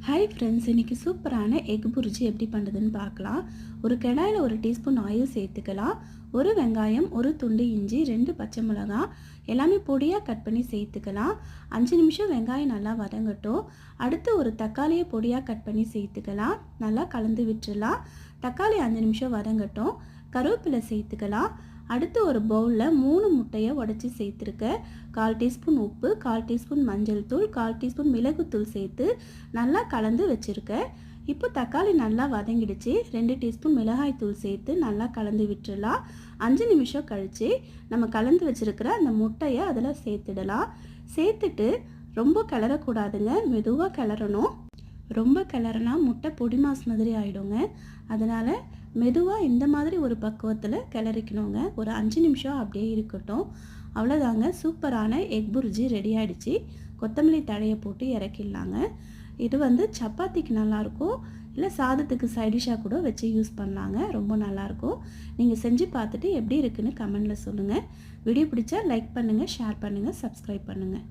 Hi friends, இன்றைக்கி சூப்பரான egg bhurji எப்படி பண்ணுறதுன்னு பார்க்கலாம். ஒரு கடாயில் 1 டீஸ்பூன் ஆயில் சேர்த்துக்கலாம். 1 வெங்காயம், 1 துண்டு இஞ்சி, 2 பச்சை மிளகாய் எல்லாமே பொடியாக கட் பண்ணி சேர்த்துக்கலாம். 5 நிமிஷம் வெங்காயம் நல்லா வதங்கட்டும். அடுத்து ஒரு தக்காளியை பொடியாக கட் பண்ணி சேர்த்துக்கலாம். நல்லா கலந்து விட்டுடலாம். தக்காளி 5 நிமிஷம் வதங்கட்டும். கருவேப்பிலை சேர்த்துக்கலாம். அடுத்து ஒரு பவுலில் 3 முட்டையை உடச்சி சேர்த்துருக்கேன். 1/4 டீஸ்பூன் உப்பு, 1/4 டீஸ்பூன் மஞ்சள் தூள், 1/4 டீஸ்பூன் மிளகுத்தூள் சேர்த்து நல்லா கலந்து வச்சுருக்கேன். இப்போ தக்காளி நல்லா வதங்கிடுச்சு. 2 டீஸ்பூன் மிளகாய் தூள் சேர்த்து நல்லா கலந்து விட்டுடலாம். 5 நிமிஷம் கழித்து நம்ம கலந்து வச்சுருக்கிற அந்த முட்டையை அதில் சேர்த்துடலாம். சேர்த்துட்டு ரொம்ப கிளறக்கூடாதுங்க, மெதுவாக கிளறணும். ரொம்ப கிளறினா முட்டை பொடி மாஸ் மாதிரி ஆகிடுங்க. அதனால் மெதுவாக இந்த மாதிரி ஒரு பக்குவத்தில் கிளறிக்கணுங்க. ஒரு 5 நிமிஷம் அப்படியே இருக்கட்டும். அவ்வளோதாங்க, சூப்பரான எக் புர்ஜி ரெடி ஆகிடுச்சு. கொத்தமல்லி தழையை போட்டு இறக்கிடலாங்க. இது சப்பாத்திக்கு நல்லாயிருக்கும், இல்லை சாதத்துக்கு சைடிஷாக கூட வச்சு யூஸ் பண்ணலாங்க. ரொம்ப நல்லாயிருக்கும். நீங்கள் செஞ்சு பார்த்துட்டு எப்படி இருக்குன்னு கமெண்டில் சொல்லுங்கள். வீடியோ பிடிச்சா லைக் பண்ணுங்கள், ஷேர் பண்ணுங்கள், சப்ஸ்கிரைப் பண்ணுங்கள்.